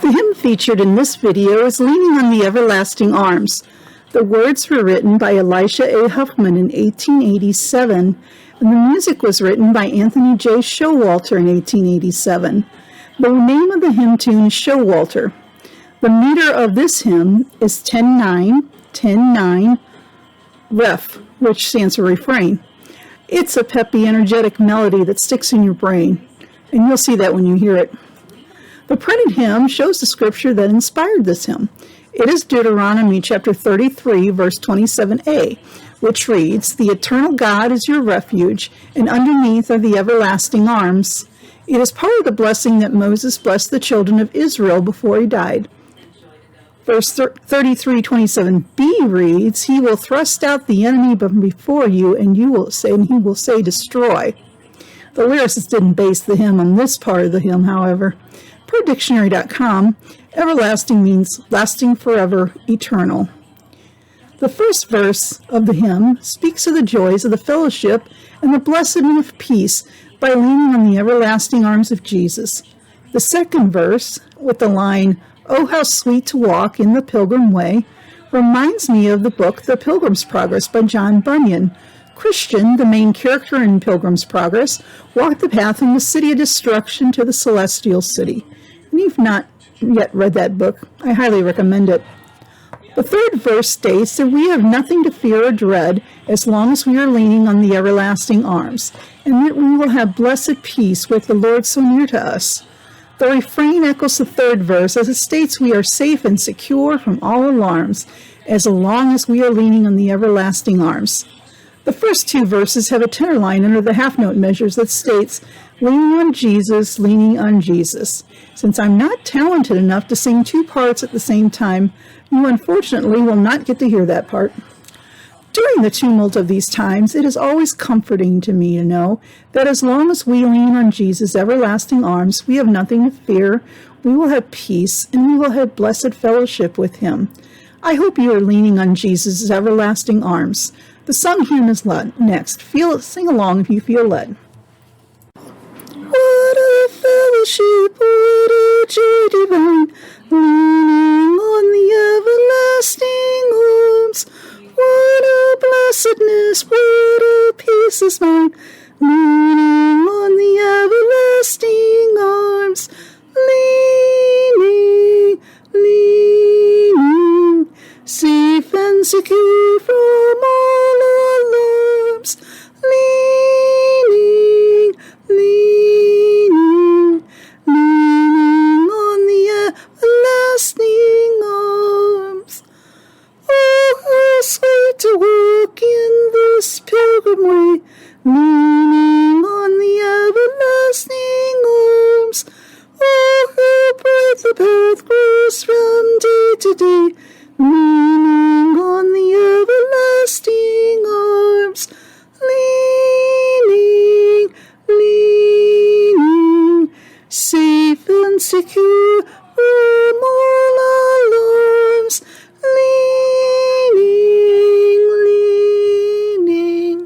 The hymn featured in this video is Leaning on the Everlasting Arms. The words were written by Elisha A. Huffman in 1887, and the music was written by Anthony J. Showalter in 1887. The name of the hymn tune is Showalter. The meter of this hymn is 10-9, 10-9, ref, which stands for refrain. It's a peppy, energetic melody that sticks in your brain, and you'll see that when you hear it. The printed hymn shows the scripture that inspired this hymn. It is Deuteronomy chapter 33, verse 27a, which reads, "The eternal God is your refuge, and underneath are the everlasting arms." It is part of the blessing that Moses blessed the children of Israel before he died. Verse 33:27b reads, "He will thrust out the enemy before you, and he will say, destroy." The lyricist didn't base the hymn on this part of the hymn, however. Per dictionary.com, everlasting means lasting forever, eternal. The first verse of the hymn speaks of the joys of the fellowship and the blessedness of peace by leaning on the everlasting arms of Jesus. The second verse, with the line, "Oh, how sweet to walk in the pilgrim way," reminds me of the book The Pilgrim's Progress by John Bunyan. Christian, the main character in Pilgrim's Progress, walked the path from the city of destruction to the celestial city. And if you've not yet read that book, I highly recommend it. The third verse states that we have nothing to fear or dread as long as we are leaning on the everlasting arms, and that we will have blessed peace with the Lord so near to us. The refrain echoes the third verse as it states we are safe and secure from all alarms as long as we are leaning on the everlasting arms. The first two verses have a tenor line under the half-note measures that states, "Leaning on Jesus, leaning on Jesus." Since I'm not talented enough to sing two parts at the same time, you unfortunately will not get to hear that part. During the tumult of these times, it is always comforting to me to know that as long as we lean on Jesus' everlasting arms, we have nothing to fear, we will have peace, and we will have blessed fellowship with Him. I hope you are leaning on Jesus' everlasting arms. The sung hymn is next. Sing along if you feel led. What a fellowship, what a joy divine, leaning on the everlasting arms. What a blessedness, what a peace is mine, leaning on the everlasting arms. Leaning, leaning, safe and secure from all alarms. Leaning, leaning, leaning on the everlasting arms. Oh, how sweet to walk in this pilgrim way, leaning on the everlasting arms. Oh, how bright the path grows from day to day, leaning on the everlasting arms. Leaning, leaning, safe and secure from all alarms. Leaning, leaning,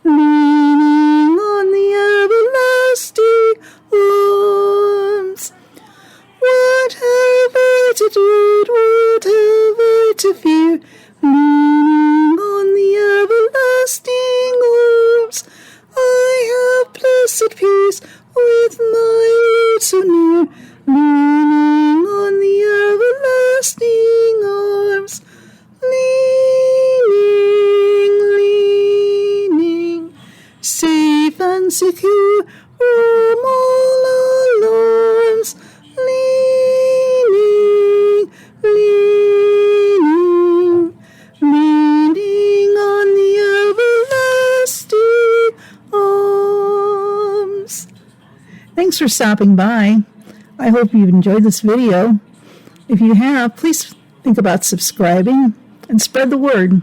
leaning on the everlasting arms. What have I to dread? What have I to fear? Leaning on the everlasting arms. I have blessed peace with my Lord so near, leaning on the everlasting arms. Leaning, leaning, safe and secure from all alarms. Leaning, leaning, leaning on the everlasting arms. Thanks for stopping by. I hope you've enjoyed this video. If you have, please think about subscribing and spread the word.